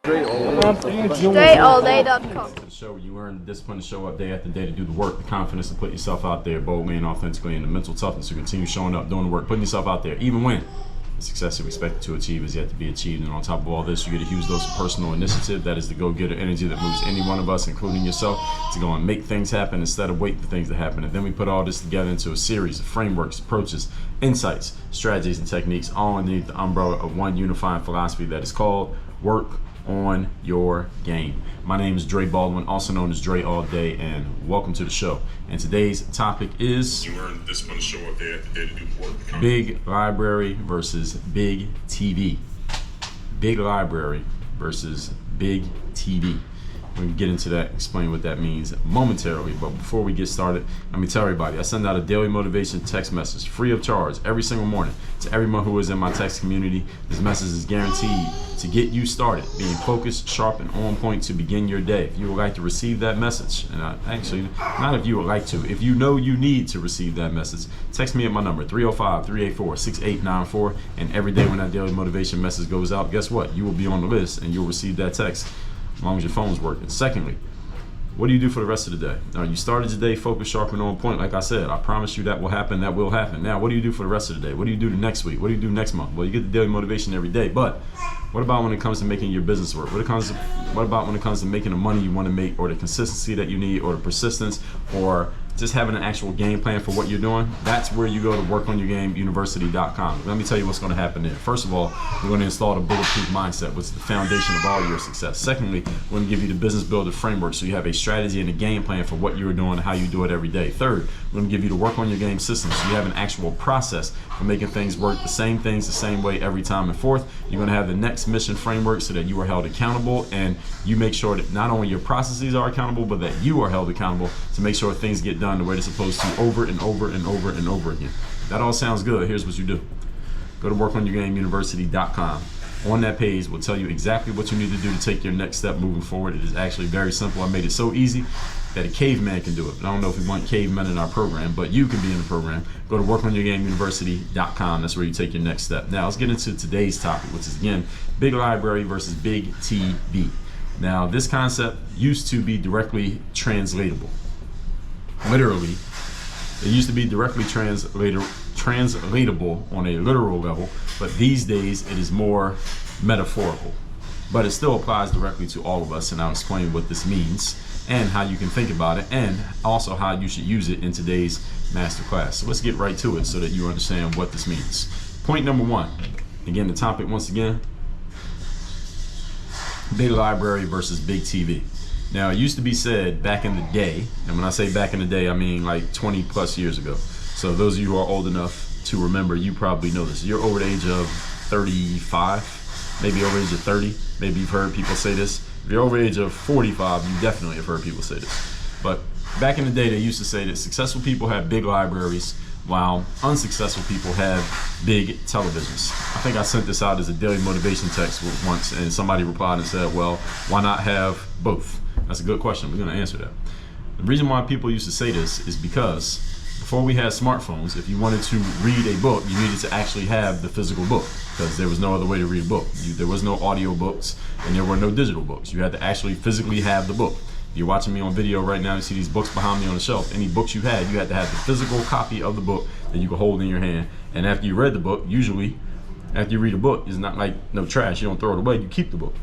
StraighTAllDay.com. The show you earn the discipline to show up day after day to do the work, the confidence to put yourself out there boldly and authentically, and the mental toughness to continue showing up, doing the work, putting yourself out there, even when the success you expected to achieve is yet to be achieved. And on top of all this, you get a huge dose of personal initiative. That is the go-getter energy that moves any one of us, including yourself, to go and make things happen instead of wait for things to happen. And then we put all this together into a series of frameworks, approaches, insights, strategies, and techniques, all underneath the umbrella of one unifying philosophy that is called work on your game. My name is Dre Baldwin, also known as Dre All Day, and welcome to the show. And today's topic is you earn this one to show up day after day to do work. Big library versus big TV. Big library versus big TV. We're going to get into that, explain what that means momentarily. But before we get started, let me tell everybody, I send out a daily motivation text message free of charge every single morning to everyone who is in my text community. This message is guaranteed to get you started, being focused, sharp, and on point to begin your day. If you would like to receive that message, and actually, not if you would like to, if you know you need to receive that message, text me at my number, 305-384-6894, and every day when that daily motivation message goes out, guess what? You will be on the list and you'll receive that text as long as your phone's working. Secondly, what do you do for the rest of the day? Now, you started your day focused, sharp, and on point. Like I said, I promise you that will happen. That will happen. Now, what do you do for the rest of the day? What do you do the next week? What do you do next month? Well, you get the daily motivation every day. But what about when it comes to making your business work? What about when it comes to making the money you want to make, or the consistency that you need, or the persistence, or just having an actual game plan for what you're doing? That's where you go to workonyourgameuniversity.com. Let me tell you what's going to happen there. First of all, we're going to install the bulletproof mindset, which is the foundation of all your success. Secondly, we're going to give you the business builder framework, so you have a strategy and a game plan for what you're doing and how you do it every day. Third, we're going to give you the work on your game system, so you have an actual process for making things work, the same things the same way every time. And fourth, you're going to have the next mission framework so that you are held accountable, and you make sure that not only your processes are accountable, but that you are held accountable to make sure things get done the way they're supposed to, over and over and over and over again. That all sounds good. Here's what you do. Go to workonyourgameuniversity.com. On that page, we'll tell you exactly what you need to do to take your next step moving forward. It is actually very simple. I made it so easy that a caveman can do it. I don't know if we want cavemen in our program, but you can be in the program. Go to workonyourgameuniversity.com. That's where you take your next step. Now, let's get into today's topic, which is, again, big library versus big TV. Now, this concept used to be directly translatable. Literally, it used to be directly translatable on a literal level, but these days it is more metaphorical. But it still applies directly to all of us, and I'll explain what this means and how you can think about it, and also how you should use it in today's masterclass. So let's get right to it so that you understand what this means. Point number one, again, the topic once again, big library versus big TV. Now, it used to be said back in the day, and when I say back in the day, I mean like 20 plus years ago. So those of you who are old enough to remember, you probably know this. You're over the age of 35, maybe over the age of 30. Maybe you've heard people say this. If you're over the age of 45, you definitely have heard people say this. But back in the day, they used to say that successful people have big libraries, while unsuccessful people have big televisions. I think I sent this out as a daily motivation text once, and somebody replied and said, well, why not have both? That's a good question. We're going to answer that. The reason why people used to say this is because before we had smartphones, if you wanted to read a book, you needed to actually have the physical book, because there was no other way to read a book. There was no audio books, and there were no digital books. You had to actually physically have the book. If you're watching me on video right now, you see these books behind me on the shelf. Any books you had to have the physical copy of the book that you could hold in your hand. And after you read the book, usually after you read a book, it's not like no trash. You don't throw it away. You keep the book.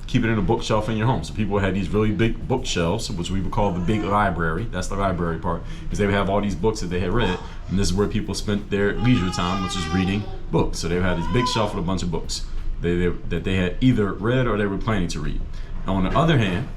Keep it in a bookshelf in your home. So people had these really big bookshelves, which we would call the big library. That's the library part, because they would have all these books that they had read, and this is where people spent their leisure time, which is reading books. So they had this big shelf with a bunch of books that they had either read or they were planning to read. On the other hand,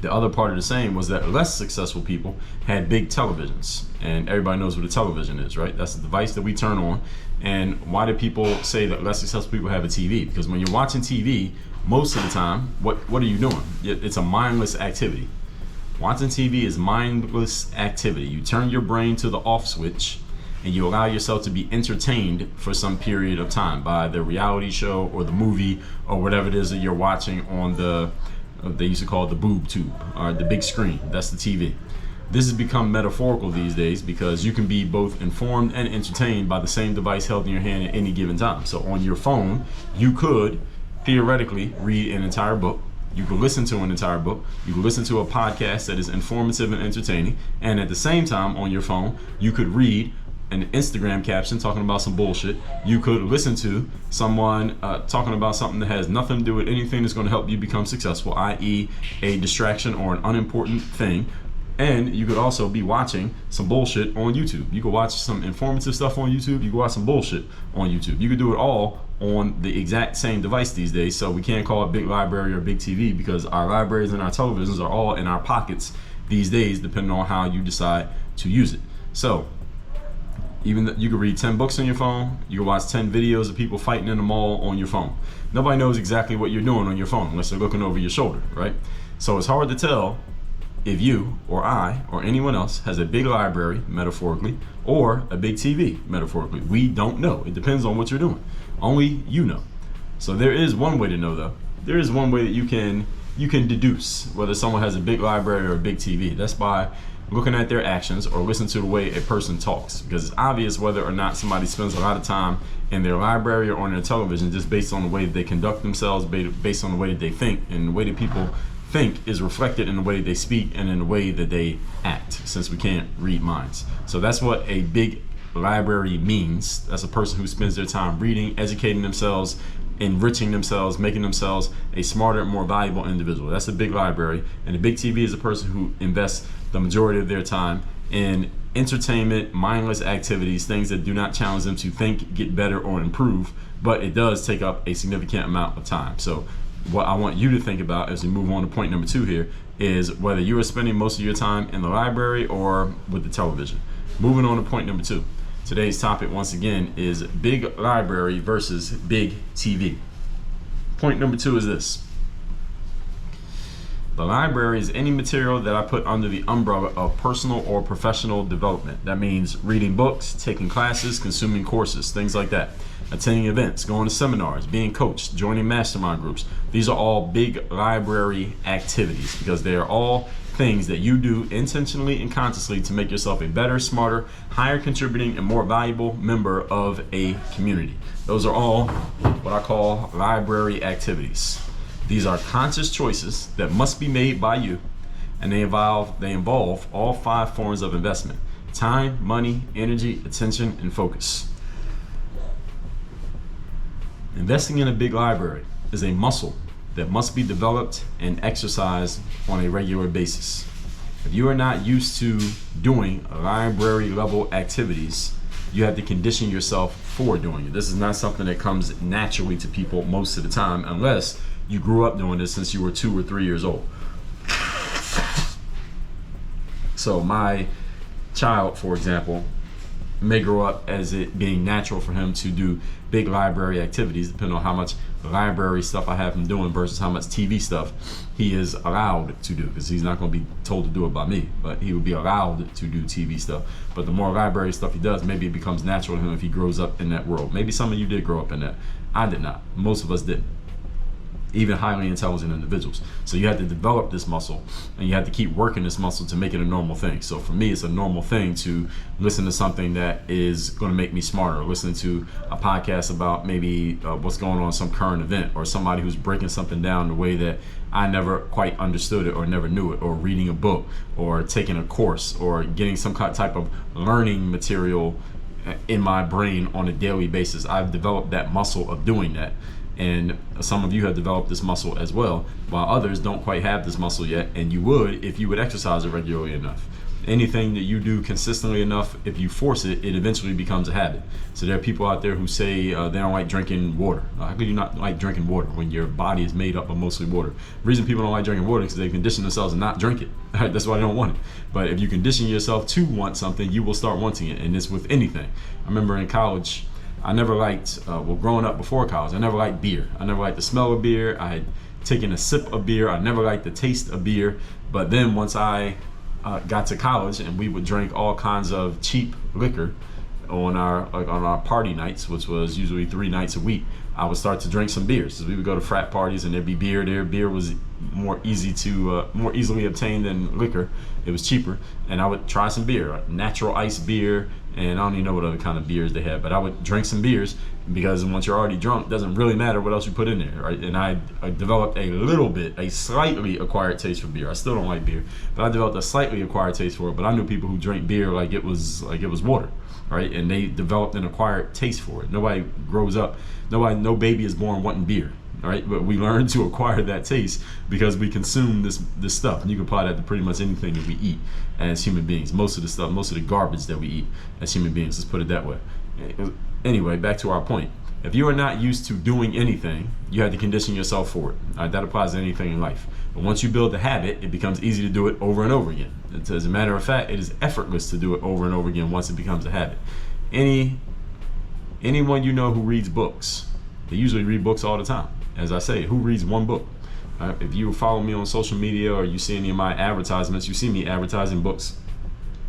the other part of the saying was that less successful people had big televisions, and everybody knows what a television is, right? That's the device that we turn on. And why do people say that less successful people have a TV? Because when you're watching TV, most of the time, what are you doing? It's a mindless activity. Watching TV is mindless activity. You turn your brain to the off switch, and you allow yourself to be entertained for some period of time by the reality show or the movie or whatever it is that you're watching on the, they used to call it the boob tube, or the big screen. That's the TV. This has become metaphorical these days because you can be both informed and entertained by the same device held in your hand at any given time. So on your phone, you could theoretically read an entire book. You can listen to an entire book. You can listen to a podcast that is informative and entertaining. And at the same time, on your phone, you could read an Instagram caption talking about some bullshit. You could listen to someone talking about something that has nothing to do with anything that's going to help you become successful, i.e. a distraction or an unimportant thing. And you could also be watching some bullshit on YouTube. You could watch some informative stuff on YouTube. You could watch some bullshit on YouTube. You could do it all on the exact same device these days. So we can't call it big library or big TV, because our libraries and our televisions are all in our pockets these days, depending on how you decide to use it. So even you could read 10 books on your phone. You can watch 10 videos of people fighting in the mall on your phone. Nobody knows exactly what you're doing on your phone unless they're looking over your shoulder, right? So it's hard to tell if you or I or anyone else has a big library, metaphorically, or a big TV, metaphorically. We don't know. It depends on what you're doing. Only you know. So there is one way to know, though. There is one way that you can deduce whether someone has a big library or a big TV. That's by looking at their actions or listening to the way a person talks, because it's obvious whether or not somebody spends a lot of time in their library or on their television just based on the way that they conduct themselves, based on the way that they think, and the way that people think is reflected in the way they speak and in the way that they act, since we can't read minds. So that's what a big library means. That's a person who spends their time reading, educating themselves, enriching themselves, making themselves a smarter, more valuable individual. That's a big library. And a big TV is a person who invests the majority of their time in entertainment, mindless activities, things that do not challenge them to think, get better, or improve, but it does take up a significant amount of time. So what I want you to think about as we move on to point number 2 here is whether you are spending most of your time in the library or with the television. Moving on to point number 2. Today's topic, once again, is big library versus big TV. Point number 2 is this. The library is any material that I put under the umbrella of personal or professional development. That means reading books, taking classes, consuming courses, things like that. Attending events, going to seminars, being coached, joining mastermind groups. These are all big library activities because they are all things that you do intentionally and consciously to make yourself a better, smarter, higher contributing, and more valuable member of a community. Those are all what I call library activities. These are conscious choices that must be made by you, and they involve all 5 forms of investment: time, money, energy, attention, and focus. Investing in a big library is a muscle that must be developed and exercised on a regular basis. If you are not used to doing library level activities, you have to condition yourself for doing it. This is not something that comes naturally to people most of the time, unless you grew up doing this since you were 2 or 3 years old. So my child, for example, may grow up as it being natural for him to do big library activities, depending on how much library stuff I have him doing versus how much TV stuff he is allowed to do, because he's not going to be told to do it by me, but he would be allowed to do TV stuff. But the more library stuff he does, maybe it becomes natural to him if he grows up in that world. Maybe some of you did grow up in that. I did not. Most of us didn't. Even highly intelligent individuals. So you have to develop this muscle, and you have to keep working this muscle to make it a normal thing. So for me, it's a normal thing to listen to something that is going to make me smarter, listening to a podcast about maybe what's going on in some current event, or somebody who's breaking something down the way that I never quite understood it or never knew it, or reading a book, or taking a course, or getting some type of learning material in my brain on a daily basis. I've developed that muscle of doing that. And some of you have developed this muscle as well, while others don't quite have this muscle yet, and you would if you would exercise it regularly enough. Anything that you do consistently enough, if you force it, it eventually becomes a habit. So there are people out there who say they don't like drinking water. How could you not like drinking water when your body is made up of mostly water? The reason people don't like drinking water is because they condition themselves to not drink it. That's why they don't want it. But if you condition yourself to want something, you will start wanting it, and it's with anything. I remember in college, I never liked, growing up before college, I never liked beer. I never liked the smell of beer. I had taken a sip of beer. I never liked the taste of beer. But then once I got to college and we would drink all kinds of cheap liquor on our party nights, which was usually 3 nights a week, I would start to drink some beers. So we would go to frat parties and there'd be beer there. Beer was more easily obtained than liquor. It was cheaper, and I would try some beer, natural ice beer, and I don't even know what other kind of beers they have, but I would drink some beers because once you're already drunk, it doesn't really matter what else you put in there, right? And I developed a slightly acquired taste for beer. I still don't like beer, but I developed a slightly acquired taste for it. But I knew people who drank beer like it was water, right? And they developed an acquired taste for it. Nobody grows up, no baby is born wanting beer. All right, but we learn to acquire that taste because we consume this stuff, and you can apply that to pretty much anything that we eat as human beings. Most of the garbage that we eat as human beings, let's put it that way. Anyway, back to our point. If you are not used to doing anything, you have to condition yourself for it. All right, that applies to anything in life. But once you build the habit, it becomes easy to do it over and over again. As a matter of fact, it is effortless to do it over and over again once it becomes a habit. Anyone you know who reads books, they usually read books all the time. As I say, who reads one book? If you follow me on social media or you see any of my advertisements, you see me advertising books.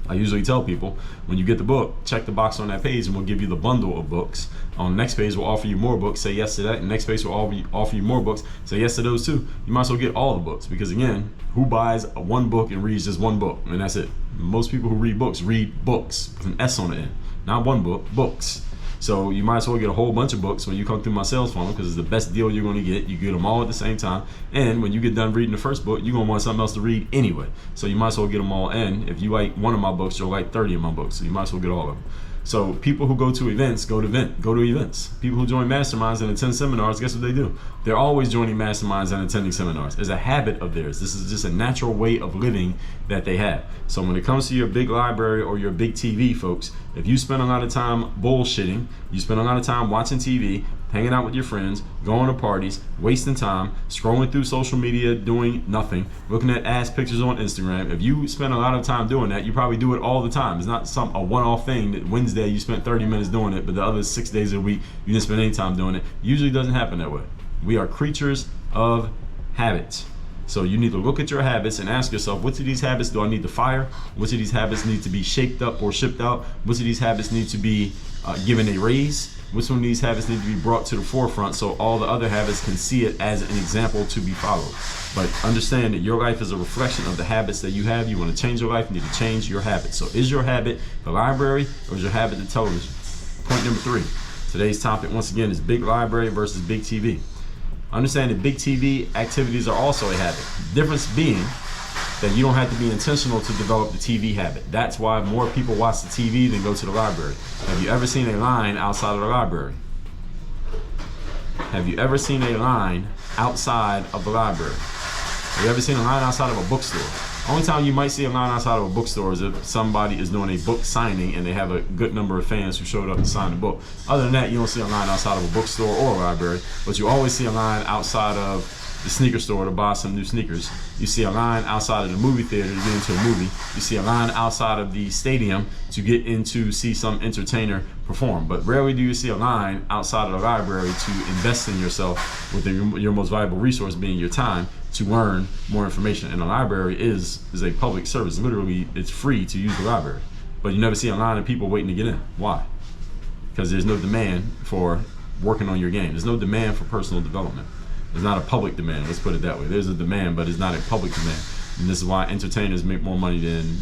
I usually tell people, when you get the book, check the box on that page and we'll give you the bundle of books. On the next page, we'll offer you more books, say yes to that. And the next page, we'll offer you more books, say yes to those too. You might as well get all the books because, again, who buys one book and reads just one book? And that's it. Most people who read books with an S on the end. Not one book, books. So you might as well get a whole bunch of books when you come through my sales funnel because it's the best deal you're going to get. You get them all at the same time. And when you get done reading the first book, you're going to want something else to read anyway. So you might as well get them all. And if you like one of my books, you'll like 30 of my books. So you might as well get all of them. So people who go to events, go to events. People who join masterminds and attend seminars, guess what they do? They're always joining masterminds and attending seminars. It's a habit of theirs. This is just a natural way of living that they have. So when it comes to your big library or your big TV, folks, if you spend a lot of time bullshitting, you spend a lot of time watching TV, hanging out with your friends, going to parties, wasting time, scrolling through social media, doing nothing, looking at ass pictures on Instagram. If you spend a lot of time doing that, you probably do it all the time. It's not a one-off thing that Wednesday you spent 30 minutes doing it, but the other 6 days of the week you didn't spend any time doing it. Usually doesn't happen that way. We are creatures of habits. So you need to look at your habits and ask yourself, which of these habits do I need to fire? Which of these habits need to be shaped up or shipped out? Which of these habits need to be given a raise? Which one of these habits need to be brought to the forefront so all the other habits can see it as an example to be followed? But understand that your life is a reflection of the habits that you have. You want to change your life, you need to change your habits. So is your habit the library or is your habit the television? Point number 3. Today's topic, once again, is big library versus big TV. Understand that big TV activities are also a habit. The difference being that you don't have to be intentional to develop the TV habit. That's why more people watch the TV than go to the library. Have you ever seen a line outside of the library? Have you ever seen a line outside of the library? Have you ever seen a line outside of a bookstore? Only time you might see a line outside of a bookstore is if somebody is doing a book signing and they have a good number of fans who showed up to sign the book. Other than that, you don't see a line outside of a bookstore or a library, but you always see a line outside of the sneaker store to buy some new sneakers. You see a line outside of the movie theater to get into a movie. You see a line outside of the stadium to get into see some entertainer perform. But rarely do you see a line outside of the library to invest in yourself with your most valuable resource being your time to learn more information. And the library is a public service. Literally, it's free to use the library. But you never see a line of people waiting to get in. Why? Because there's no demand for working on your game. There's no demand for personal development. There's not a public demand, let's put it that way. There's a demand, but it's not a public demand. And this is why entertainers make more money than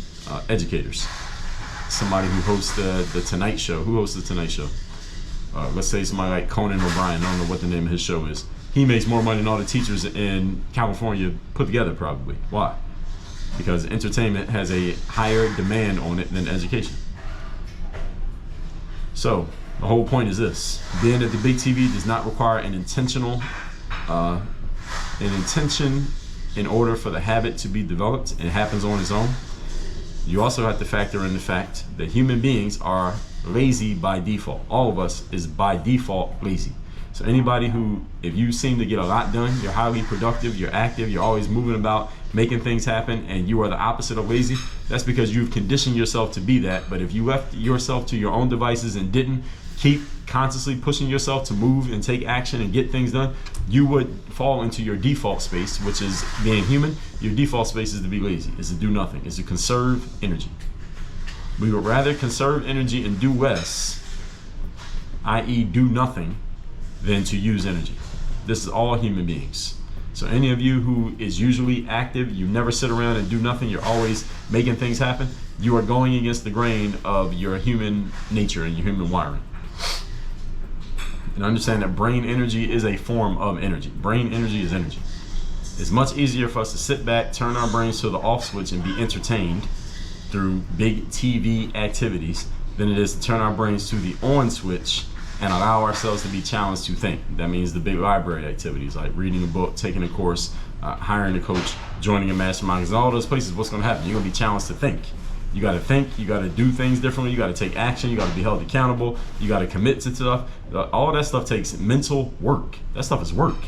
educators. Somebody who hosts the Tonight Show. Who hosts the Tonight Show? Let's say somebody like Conan O'Brien. I don't know what the name of his show is. He makes more money than all the teachers in California put together, probably. Why? Because entertainment has a higher demand on it than education. So the whole point is this: being at the big TV does not require an intention in order for the habit to be developed. It happens on its own. You also have to factor in the fact that human beings are lazy by default. All of us is by default lazy. So anybody who, if you seem to get a lot done, you're highly productive, you're active, you're always moving about, making things happen, and you are the opposite of lazy, that's because you've conditioned yourself to be that. But if you left yourself to your own devices and didn't keep consciously pushing yourself to move and take action and get things done, you would fall into your default space, which is being human. Your default space is to be lazy, is to do nothing, is to conserve energy. We would rather conserve energy and do less, i.e. do nothing, than to use energy. This is all human beings. So any of you who is usually active, you never sit around and do nothing, you're always making things happen, you are going against the grain of your human nature and your human wiring. And understand that brain energy is a form of energy. Brain energy is energy. It's much easier for us to sit back, turn our brains to the off switch, and be entertained through big TV activities than it is to turn our brains to the on switch and allow ourselves to be challenged to think. That means the big library activities like reading a book, taking a course, hiring a coach, joining a mastermind. Because in all those places, what's going to happen? You're going to be challenged to think. You got to think, you got to do things differently, you got to take action, you got to be held accountable, you got to commit to stuff. All that stuff takes mental work. That stuff is work.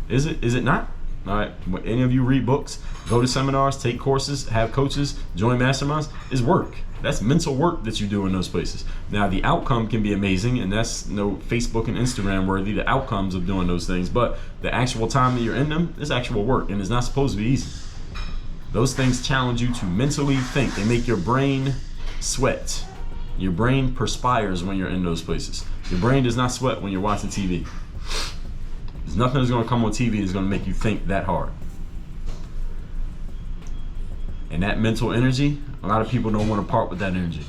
Is it not? All right, when any of you read books, go to seminars, take courses, have coaches, join masterminds, is work. That's mental work that you do in those places. Now, the outcome can be amazing, and that's no Facebook and Instagram worthy, the outcomes of doing those things, but the actual time that you're in them is actual work, and it's not supposed to be easy. Those things challenge you to mentally think. They make your brain sweat. Your brain perspires when you're in those places. Your brain does not sweat when you're watching TV. There's nothing that's going to come on TV that's going to make you think that hard. And that mental energy, a lot of people don't want to part with that energy.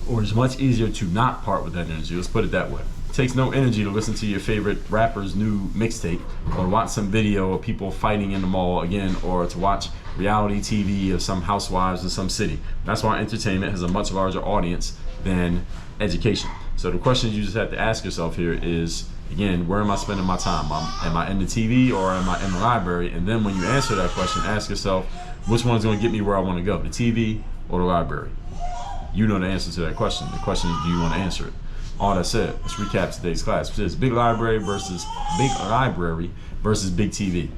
Or it's much easier to not part with that energy. Let's put it that way. It takes no energy to listen to your favorite rapper's new mixtape, or watch some video of people fighting in the mall again, or to watch reality TV of some housewives in some city. That's why entertainment has a much larger audience than education. So the question you just have to ask yourself here is, again, where am I spending my time? Am I in the TV or am I in the library? And then when you answer that question, ask yourself, which one's going to get me where I want to go, the TV or the library? You know the answer to that question. The question is, do you want to answer it? All that said, let's recap today's class, which is big library versus big TV.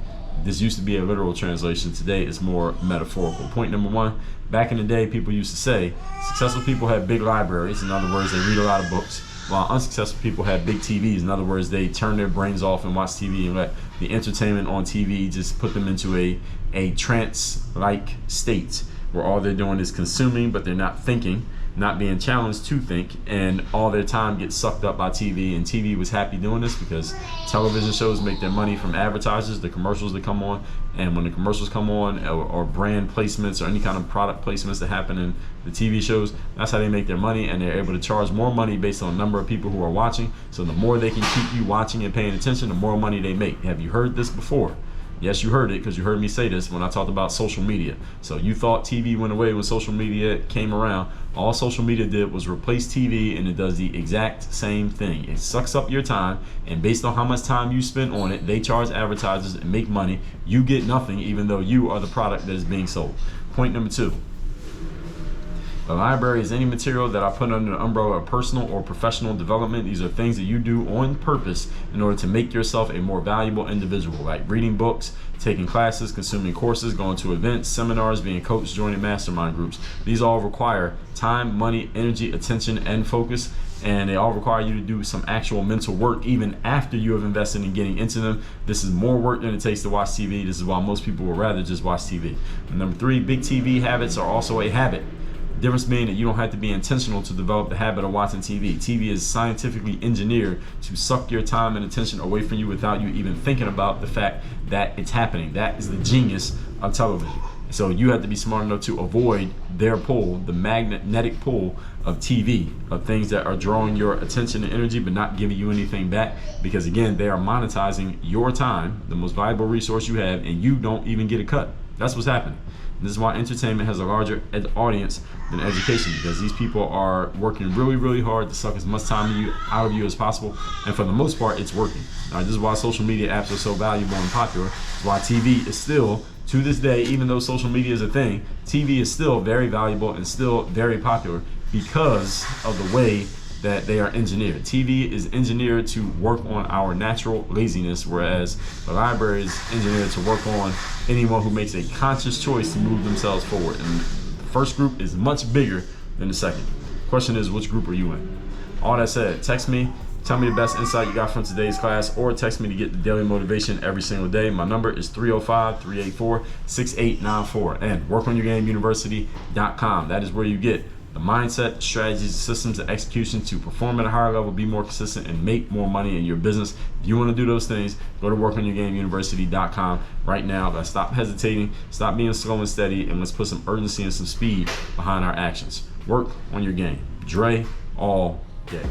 This used to be a literal translation. Today it's more metaphorical. Point number one, back in the day, people used to say successful people had big libraries. In other words, they read a lot of books, while unsuccessful people had big TVs. In other words, they turn their brains off and watch TV and let the entertainment on TV just put them into a trance-like state where all they're doing is consuming, but they're not thinking, not being challenged to think, and all their time gets sucked up by TV. And TV was happy doing this because television shows make their money from advertisers, the commercials that come on, and when the commercials come on, or brand placements or any kind of product placements that happen in the TV shows, that's how they make their money, and they're able to charge more money based on the number of people who are watching. So the more they can keep you watching and paying attention, the more money they make. Have you heard this before? Yes, you heard it, because you heard me say this when I talked about social media. So you thought TV went away when social media came around. All social media did was replace TV, and it does the exact same thing. It sucks up your time, and based on how much time you spend on it, they charge advertisers and make money. You get nothing, even though you are the product that is being sold. Point number two. The library is any material that I put under the umbrella of personal or professional development. These are things that you do on purpose in order to make yourself a more valuable individual, like reading books, taking classes, consuming courses, going to events, seminars, being coached, joining mastermind groups. These all require time, money, energy, attention, and focus, and they all require you to do some actual mental work even after you have invested in getting into them. This is more work than it takes to watch TV. This is why most people would rather just watch TV. And number three, big TV habits are also a habit. Difference being that you don't have to be intentional to develop the habit of watching TV. TV is scientifically engineered to suck your time and attention away from you without you even thinking about the fact that it's happening. That is the genius of television. So you have to be smart enough to avoid their pull, the magnetic pull of TV, of things that are drawing your attention and energy but not giving you anything back, because again, they are monetizing your time, the most valuable resource you have, and you don't even get a cut. That's what's happening. This is why entertainment has a larger audience than education, because these people are working really, really hard to suck as much time out of you as possible, and for the most part, it's working. This is why social media apps are so valuable and popular. It's why TV is still, to this day, even though social media is a thing, TV is still very valuable and still very popular because of the way that they are engineered. TV is engineered to work on our natural laziness, whereas the library is engineered to work on anyone who makes a conscious choice to move themselves forward. And the first group is much bigger than the second. Question is, which group are you in? All that said, text me, tell me the best insight you got from today's class, or text me to get the daily motivation every single day. My number is 305-384-6894, and workonyourgameuniversity.com. That is where you get the mindset, strategies, systems, and execution to perform at a higher level, be more consistent, and make more money in your business. If you want to do those things, go to workonyourgameuniversity.com right now. Let's stop hesitating, stop being slow and steady, and let's put some urgency and some speed behind our actions. Work on your game. Dre all day.